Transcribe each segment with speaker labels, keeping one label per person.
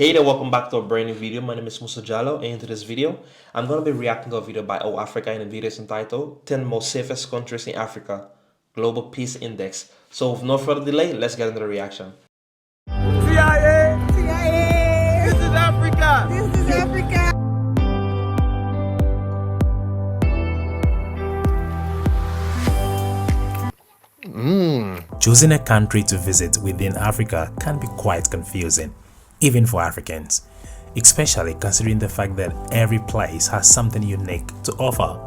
Speaker 1: Hey there, welcome back to a brand new video. My name is Musa Jallo, and in today's video, I'm going to be reacting to a video by O Africa, and the video is entitled 10 Most Safest Countries in Africa, Global Peace Index. So with no further delay, let's get into the reaction.
Speaker 2: CIA! CIA! This is Africa! This is Africa!
Speaker 3: Choosing a country to visit within Africa can be quite confusing, even for Africans, especially considering the fact that every place has something unique to offer.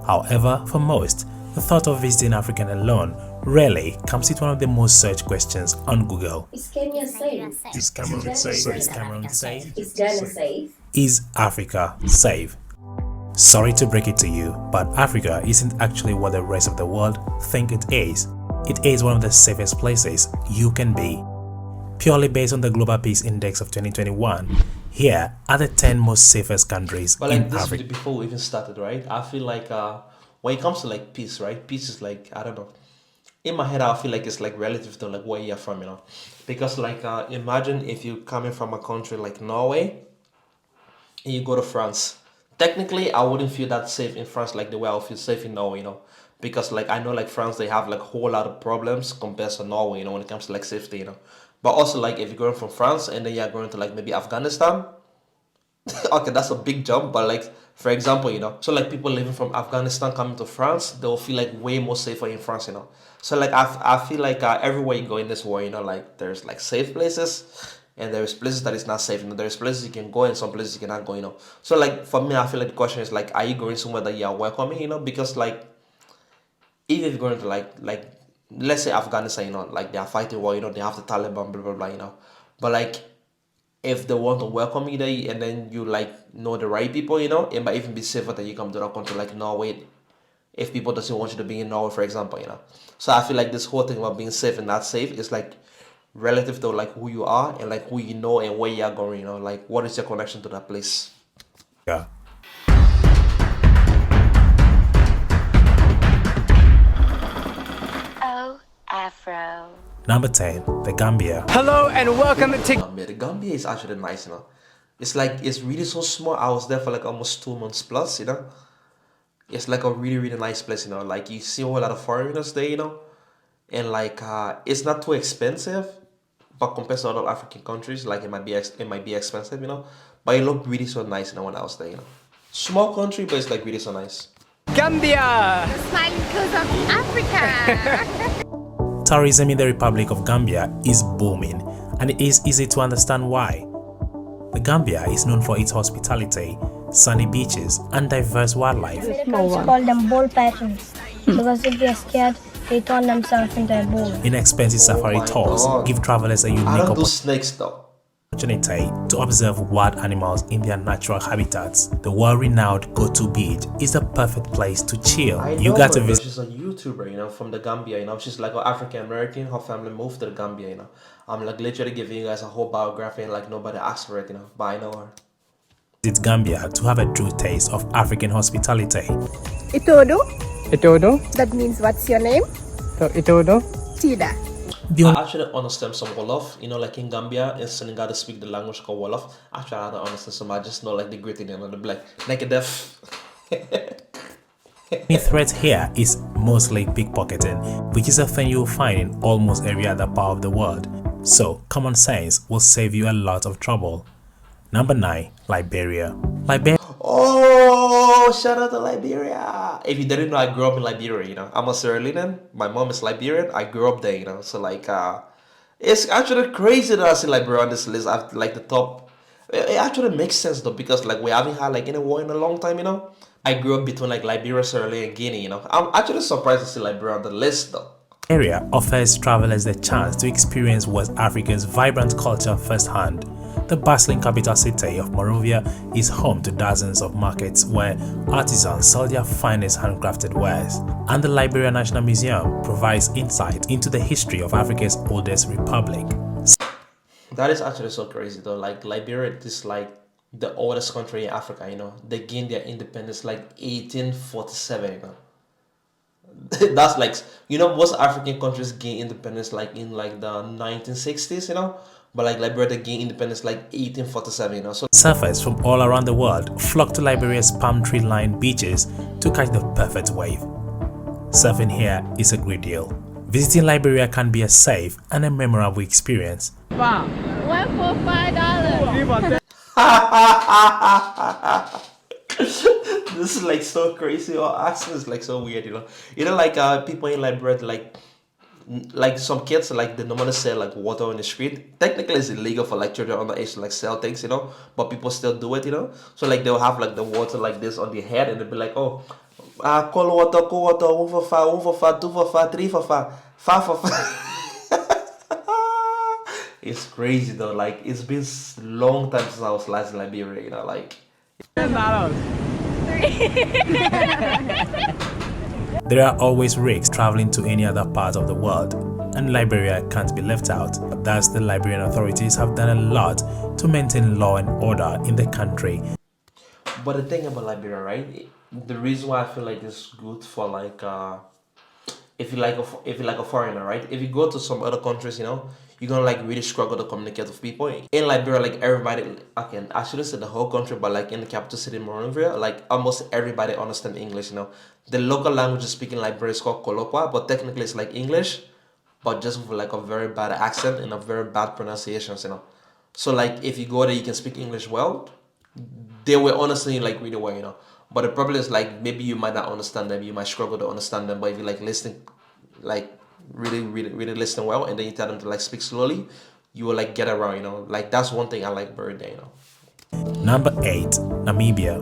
Speaker 3: However, for most, the thought of visiting Africa alone rarely comes with one of the most searched questions on Google.
Speaker 4: Is Kenya safe?
Speaker 3: Is Cameroon safe? Is Cameroon safe?
Speaker 4: Is Ghana safe?
Speaker 3: Is Africa safe? Sorry to break it to you, but Africa isn't actually what the rest of the world think it is. It is one of the safest places you can be. Purely based on the Global Peace Index of 2021, here are the 10 most safest countries
Speaker 1: But like
Speaker 3: in
Speaker 1: this
Speaker 3: Africa.
Speaker 1: video before we even started, right? I feel like when it comes to like peace, right? Peace is like, I don't know. In my head, I feel like it's like relative to like where you're from, because like imagine if you coming from a country like Norway and you go to France. Technically, I wouldn't feel that safe in France like the way I feel safe in Norway, because like I know like France, they have like a whole lot of problems compared to Norway, when it comes to like safety, But also like if you're going from France and then you're going to like maybe Afghanistan, okay, that's a big jump, but like for example, so like people living from Afghanistan coming to France, they'll feel like way more safer in France, So like I feel like everywhere you go in this world, like there's like safe places and there's places that is not safe. There's places you can go and some places you cannot go. So like for me, I feel like the question is like, are you going somewhere that you are welcoming? Because like even if you're going to like let's say Afghanistan, like they are fighting war, they have the Taliban, blah blah blah, but like if they want to welcome you there and then you like know the right people, it might even be safer that you come to that country like Norway if people doesn't want you to be in Norway, for example, So I feel like this whole thing about being safe and not safe is like relative to like who you are and like who you know and where you are going, like what is your connection to that place.
Speaker 3: Yeah.
Speaker 5: Afro.
Speaker 3: Number 10, the Gambia.
Speaker 2: Hello and welcome to
Speaker 1: Gambia. The Gambia is actually nice, It's like, it's really so small. I was there for like almost 2 months plus, It's like a really, really nice place, Like you see a whole lot of foreigners there, And like, it's not too expensive, but compared to other African countries, like it might be expensive, But it looked really so nice, when I was there, Small country, but it's like really so nice.
Speaker 2: Gambia!
Speaker 5: The smiling coast of Africa.
Speaker 3: Tourism in the Republic of Gambia is booming, and it is easy to understand why. The Gambia is known for its hospitality, sunny beaches, and diverse wildlife.
Speaker 6: Americans call them bull patterns because if they're scared, they turn themselves into a bull.
Speaker 3: Inexpensive safari
Speaker 1: my
Speaker 3: tours
Speaker 1: God.
Speaker 3: give travelers a unique
Speaker 1: I don't do snakes though.
Speaker 3: opportunity to observe wild animals in their natural habitats. The world-renowned Go-To Beach is the perfect place to chill. You got to visit.
Speaker 1: She's a YouTuber, from the Gambia, She's like an African American. Her family moved to the Gambia, I'm like literally giving you guys a whole biography and like nobody asked for it, but I know her.
Speaker 3: Visit Gambia to have a true taste of African hospitality.
Speaker 7: Itodo?
Speaker 2: Itodo?
Speaker 7: That means what's your name?
Speaker 2: So, Itodo?
Speaker 7: Tida.
Speaker 1: I actually understand some Wolof, like in Gambia and Senegal they speak the language called Wolof. Actually, I don't understand some. I just know like the greeting and the black negative.
Speaker 3: The threat here is mostly pickpocketing, which is a thing you'll find in almost every other part of the world. So common sense will save you a lot of trouble. Number 9, Liberia.
Speaker 1: Oh, shout out to Liberia. If you didn't know, I grew up in Liberia, I'm a Sierra Leonean. My mom is Liberian. I grew up there, So like it's actually crazy that I see Liberia on this list. I've like the top. It actually makes sense though, because like we haven't had like any war in a long time, I grew up between like Liberia, Sierra Leone, and Guinea, I'm actually surprised to see Liberia on the list though.
Speaker 3: Area offers travelers the chance to experience West Africa's vibrant culture firsthand. The bustling capital city of Monrovia is home to dozens of markets where artisans sell their finest handcrafted wares, and the Liberia National Museum provides insight into the history of Africa's oldest republic.
Speaker 1: That is actually so crazy though. Like Liberia is like the oldest country in Africa, They gained their independence like 1847, That's like, most African countries gain independence like in like the 1960s, But like Liberia gained independence like 1847, you know. So
Speaker 3: Surfers from all around the world flock to Liberia's palm tree-lined beaches to catch the perfect wave. Surfing here is a great deal. Visiting Liberia can be a safe and a memorable experience.
Speaker 5: One for $5.
Speaker 1: this is like so crazy. Our accent is like so weird, you know. You know, like people in Liberia, like some kids, like they normally sell like water on the street. Technically, it's illegal for like children underage to like sell things, you know. But people still do it, you know. So like they'll have like the water like this on their head, and they'll be like, oh, cold water, 1 for 5, 1 for 5, 2 for 5, 3 for 5, 5 for 5. It's crazy though. Like it's been long time since I was last in Liberia, you know. Like
Speaker 2: $10.
Speaker 3: There are always risks traveling to any other part of the world, and Liberia can't be left out. Thus, the Liberian authorities have done a lot to maintain law and order in the country.
Speaker 1: But the thing about Liberia, right? The reason why I feel like it's good for like if you like a foreigner, right? If you go to some other countries, you know, you're gonna like really struggle to communicate with people. In Liberia, like everybody, okay, I shouldn't say the whole country, but like in the capital city, Monrovia, like almost everybody understands English. You know, the local language speaking in Liberia is called Kolokwa, but technically it's like English, but just with like a very bad accent and a very bad pronunciations. You know, so like if you go there, you can speak English well. They will understand you like really well. You know. But the problem is like maybe you might not understand them, you might struggle to understand them. But if you like listen, like really listen well, and then you tell them to like speak slowly, you will like get around, you know. Like that's one thing I like very there, you know.
Speaker 3: Number 8, Namibia.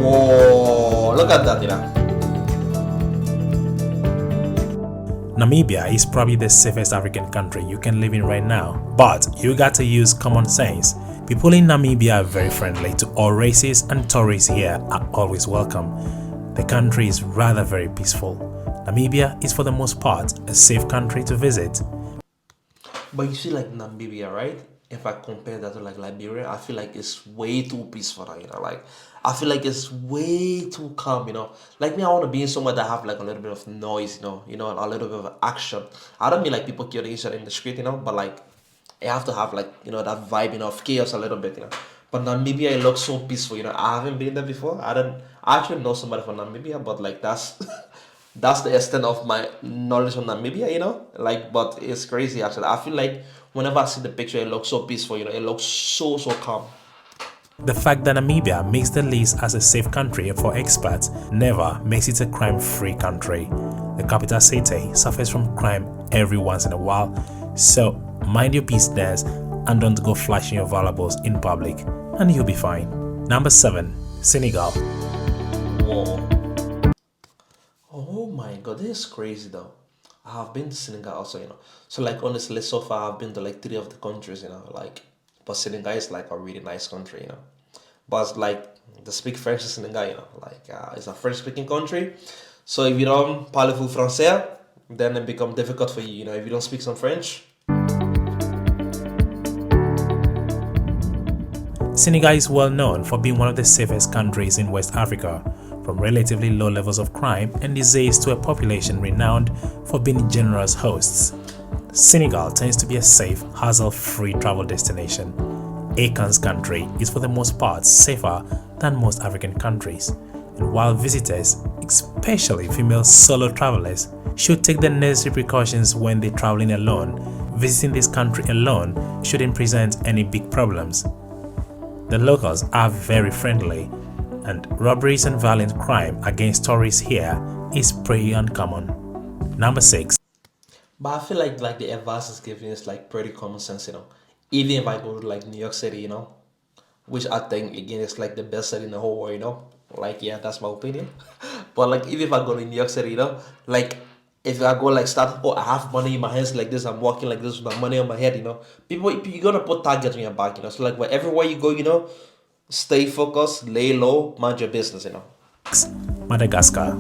Speaker 1: Whoa! Look at that, you know.
Speaker 3: Namibia is probably the safest African country you can live in right now, but you got to use common sense. People in Namibia are very friendly to all races, and tourists here are always welcome. The country is rather very peaceful. Namibia is for the most part a safe country to visit.
Speaker 1: But you see like Namibia, right? If I compare that to like Liberia, I feel like it's way too peaceful, you know. Like I feel like it's way too calm, you know. Like me, I want to be in somewhere that have like a little bit of noise, you know, a little bit of action. I don't mean like people killing each other in the street, you know, but like you have to have like, you know, that vibe, you know, of chaos a little bit, you know. But Namibia, it looks so peaceful, you know. I haven't been there before. I actually know somebody from Namibia, but like that's the extent of my knowledge of Namibia, you know. Like, but it's crazy actually. I feel like whenever I see the picture, it looks so peaceful, you know. It looks so calm.
Speaker 3: The fact that Namibia makes the list as a safe country for expats never makes it a crime-free country. The capital city suffers from crime every once in a while, so mind your business and don't go flashing your valuables in public, and you'll be fine. Number 7, Senegal.
Speaker 1: Whoa. Oh my god, this is crazy though. I have been to Senegal also, you know. So like honestly, so far I've been to like 3 of the countries, you know, like, but Senegal is like a really nice country, you know. But it's like they speak French in Senegal, you know, like it's a French speaking country. So if you don't parlez-vous français, then it becomes difficult for you, you know, if you don't speak some French.
Speaker 3: Senegal is well known for being one of the safest countries in West Africa, from relatively low levels of crime and disease to a population renowned for being generous hosts. Senegal tends to be a safe, hassle-free travel destination. Akan's country is for the most part safer than most African countries, and while visitors, especially female solo travelers, should take the necessary precautions when they're traveling alone, visiting this country alone shouldn't present any big problems. The locals are very friendly, and robberies and violent crime against tourists here is pretty uncommon. Number 6.
Speaker 1: But I feel like the advice is given is like pretty common sense, you know. Even if I go to like New York City, you know, which I think again is like the best city in the whole world, you know. Like yeah, that's my opinion. But like even if I go to New York City, you know, like if I go like start, oh I have money in my hands like this, I'm walking like this with my money on my head, you know. People you're gonna put targets on your back, you know. So like everywhere you go, you know, stay focused, lay low, mind your business, you know.
Speaker 3: Madagascar.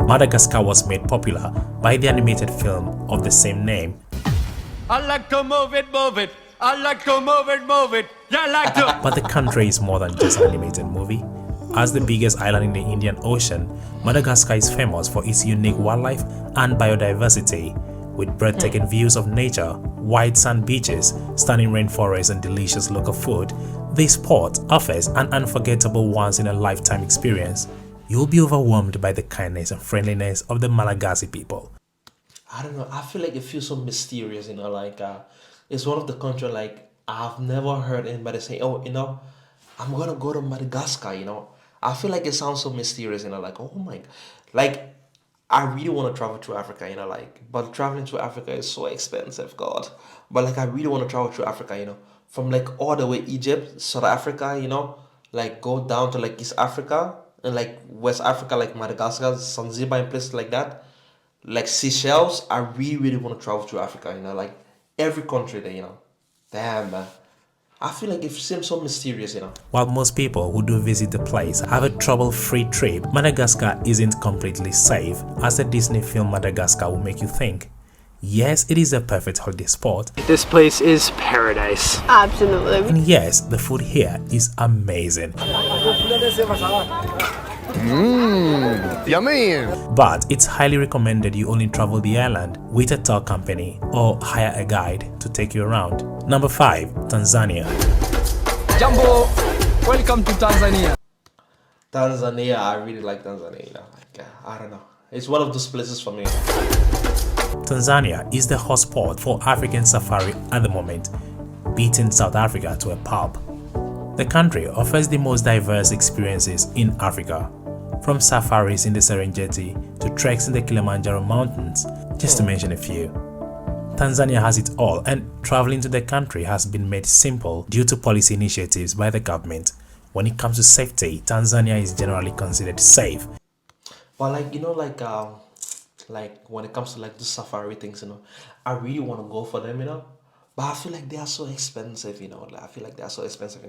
Speaker 3: Madagascar was made popular by the animated film of the same name.
Speaker 2: I like to move it, I like to move it. Yeah, I like to.
Speaker 3: But the country is more than just an animated movie. As the biggest island in the Indian Ocean, Madagascar is famous for its unique wildlife and biodiversity. With breathtaking views of nature, white sand beaches, stunning rainforests and delicious local food, this port offers an unforgettable once-in-a-lifetime experience. You'll be overwhelmed by the kindness and friendliness of the Malagasy people.
Speaker 1: I don't know. I feel like it feels so mysterious, like it's one of the country like I've never heard anybody say, oh, I'm gonna go to Madagascar. I feel like it sounds so mysterious, like oh my, like I really want to travel to Africa, but traveling to Africa is so expensive, God. But like I really want to travel to Africa, from like all the way Egypt, South Africa, like go down to like East Africa and like West Africa, like Madagascar, Zanzibar, and places like that. Like Seychelles, I really, really want to travel to Africa, like every country there, Damn, man. I feel like it seems so mysterious,
Speaker 3: While most people who do visit the place have a trouble-free trip, Madagascar isn't completely safe, as the Disney film Madagascar will make you think. Yes, it is a perfect holiday spot.
Speaker 8: This place is paradise.
Speaker 7: Absolutely.
Speaker 3: And yes, the food here is amazing.
Speaker 2: Yummy.
Speaker 3: But it's highly recommended you only travel the island with a tour company or hire a guide to take you around. Number 5. Tanzania.
Speaker 8: Jumbo, welcome to Tanzania.
Speaker 1: Tanzania, I really like Tanzania, I don't know. It's one of those places for me.
Speaker 3: Tanzania is the hotspot for African safari at the moment, beating South Africa to a pulp. The country offers the most diverse experiences in Africa, from safaris in the Serengeti to treks in the Kilimanjaro mountains, just to mention a few. Tanzania has it all, and traveling to the country has been made simple due to policy initiatives by the government. When it comes to safety, Tanzania is generally considered safe.
Speaker 1: But like when it comes to like the safari things, I really want to go for them, but I feel like they are so expensive, I feel like they are so expensive,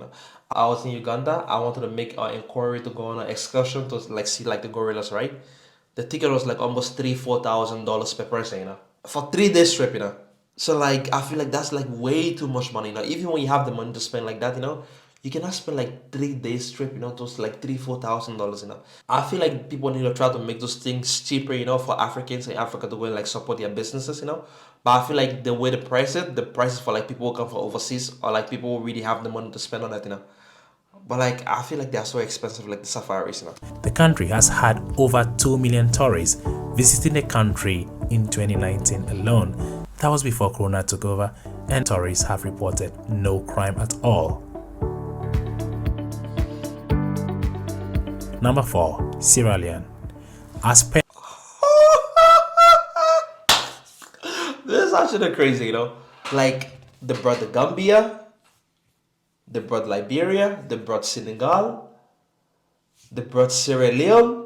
Speaker 1: I was in Uganda. I wanted to make an inquiry to go on an excursion to like see like the gorillas, right? The ticket was like almost $3,000-4,000 per person, for 3 days trip, So like I feel like that's like way too much money, Even when you have the money to spend like that, you cannot spend like 3 days trip, to like $3,000-4,000, I feel like people need to try to make those things cheaper, for Africans in Africa to go and like support their businesses, But I feel like the way the price is for like people who come from overseas or like people who really have the money to spend on that, But like I feel like they are so expensive, like the safaris,
Speaker 3: The country has had over 2 million tourists visiting the country in 2019 alone. That was before Corona took over, and tourists have reported no crime at all. Number 4. Sierra Leone.
Speaker 1: This is actually crazy, Like they brought the Gambia, they brought Liberia, they brought Senegal, they brought Sierra Leone.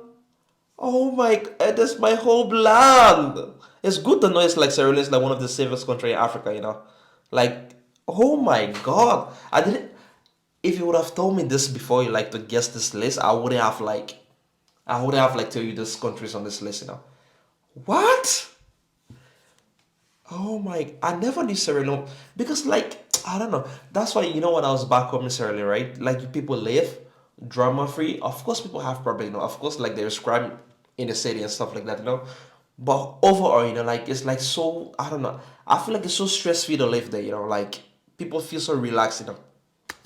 Speaker 1: Oh my God, that's my whole land. It's good to know it's like Sierra Leone is like one of the safest countries in Africa, Like, oh my God. If you would have told me this before you like to guess this list, I wouldn't have tell you this countries on this list, What? Oh my, I never knew Sierra Leone because like, I don't know. That's why, when I was back home in Sierra Leone, right? Like people live drama free. Of course people have problems, Of course, like there's crime in the city and stuff like that, But overall, like it's like so, I don't know. I feel like it's so stress free to live there, Like people feel so relaxed,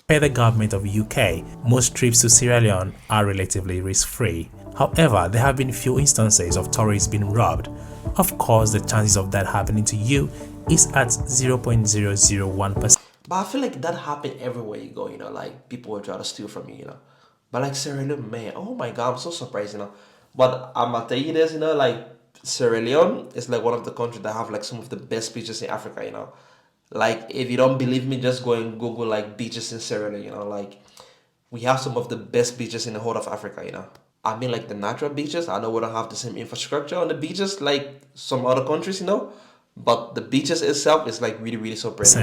Speaker 3: Per the government of UK, most trips to Sierra Leone are relatively risk-free. However, there have been few instances of tourists being robbed. Of course, the chances of that happening to you is at 0.001%.
Speaker 1: But I feel like that happened everywhere you go, Like people will try to steal from you, But like Sierra Leone, man, oh my God, I'm so surprised, But I'm gonna tell you this, like Sierra Leone is like one of the countries that have like some of the best beaches in Africa, Like if you don't believe me, just go and Google like beaches in Sierra Leone, Like we have some of the best beaches in the whole of Africa, I mean like the natural beaches. I know we don't have the same infrastructure on the beaches like some other countries, But the beaches itself is like really, really so pretty.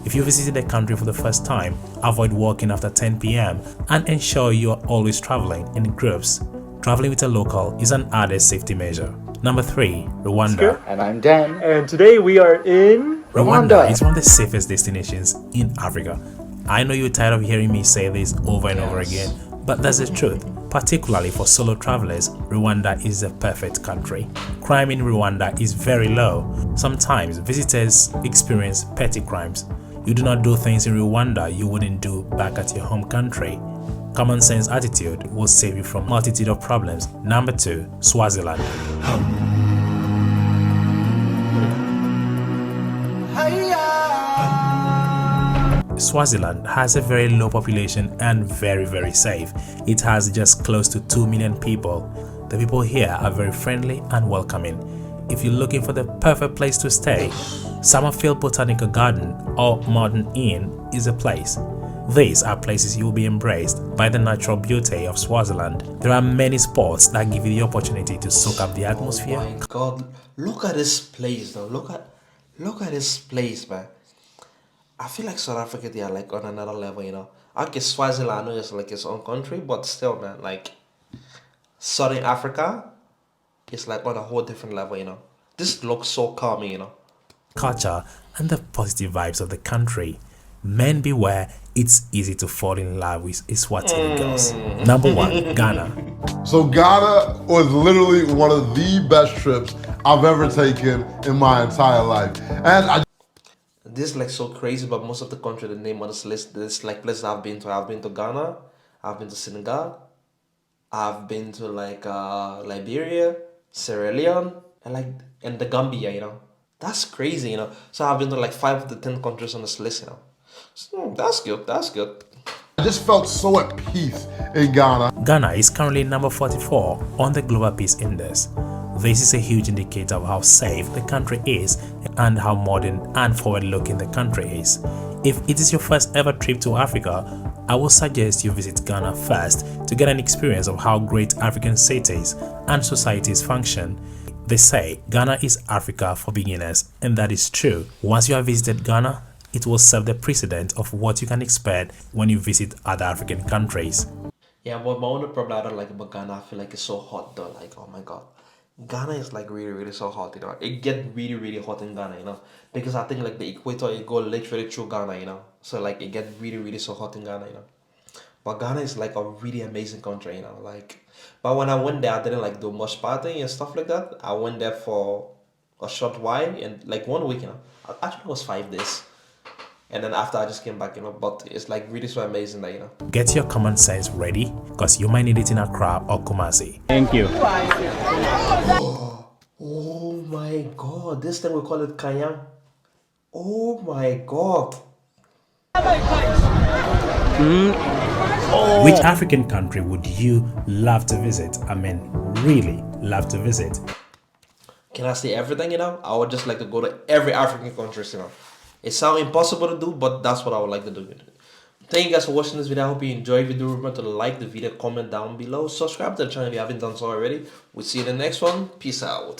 Speaker 3: If you visited the country for the first time, avoid walking after 10 p.m. and ensure you are always traveling in groups. Traveling with a local is an added safety measure. Number 3. Rwanda.
Speaker 9: And I'm Dan.
Speaker 10: And today we are in
Speaker 3: Rwanda is one of the safest destinations in Africa. I know you're tired of hearing me say this over and over again, but that's the truth. Particularly for solo travelers, Rwanda is the perfect country. Crime in Rwanda is very low. Sometimes visitors experience petty crimes. You do not do things in Rwanda you wouldn't do back at your home country. Common sense attitude will save you from a multitude of problems. Number 2, Swaziland. Swaziland has a very low population and very safe. It has just close to 2 million people. The people here are very friendly and welcoming. If you're looking for the perfect place to stay, Summerfield Botanical Garden or Modern Inn is a place. These are places you will be embraced by the natural beauty of Swaziland. There are many spots that give you the opportunity to soak up the atmosphere.
Speaker 1: Oh my God, look at this place though. Look at this place, man. I feel like South Africa, they are like on another level, you know. Okay, Swaziland, I know it's like its own country, but still, man, like Southern Africa is like on a whole different level, you know. This looks so calming, you know.
Speaker 3: Culture and the positive vibes of the country. Men beware, it's easy to fall in love with Eswatini girls. Number 1, Ghana.
Speaker 9: So Ghana was literally one of the best trips I've ever taken in my entire life. And
Speaker 1: This is like so crazy, but most of the country, the name on this list, there's like places I've been to. I've been to Ghana, I've been to Senegal, I've been to like Liberia, Sierra Leone, and the Gambia, you know. That's crazy, you know. So I've been to like 5 of the 10 countries on this list, you know. So, that's good, that's good.
Speaker 9: I just felt so at peace in Ghana.
Speaker 3: Ghana is currently number 44 on the Global Peace Index. This is a huge indicator of how safe the country is and how modern and forward-looking the country is. If it is your first ever trip to Africa, I would suggest you visit Ghana first to get an experience of how great African cities and societies function. They say Ghana is Africa for beginners, and that is true. Once you have visited Ghana, it will serve the precedent of what you can expect when you visit other African countries.
Speaker 1: Yeah, but my only problem I don't like about Ghana, I feel like it's so hot though. Like, oh my God. Ghana is like really so hot, you know. It get really hot in Ghana, you know. Because I think like the equator, it go literally through Ghana, you know. So like it get really so hot in Ghana, you know. But Ghana is like a really amazing country, you know. Like, but when I went there, I didn't like do much partying and stuff like that. I went there for a short while and like 1 week, you know. Actually, it was 5 days. And then after I just came back, you know, but it's like really so amazing that, you know.
Speaker 3: Get your common sense ready, because you might need it in Accra or Kumasi.
Speaker 8: Thank you.
Speaker 1: Oh my God, this thing we call it Kanyang. Oh my God.
Speaker 3: Which African country would you love to visit? I mean, really love to visit?
Speaker 1: Can I say everything, you know? I would just like to go to every African country, you know. It sounds impossible to do, but that's what I would like to do. Thank you guys for watching this video. I hope you enjoyed the video. Remember to like the video, comment down below, subscribe to the channel if you haven't done so already. We'll see you in the next one. Peace out.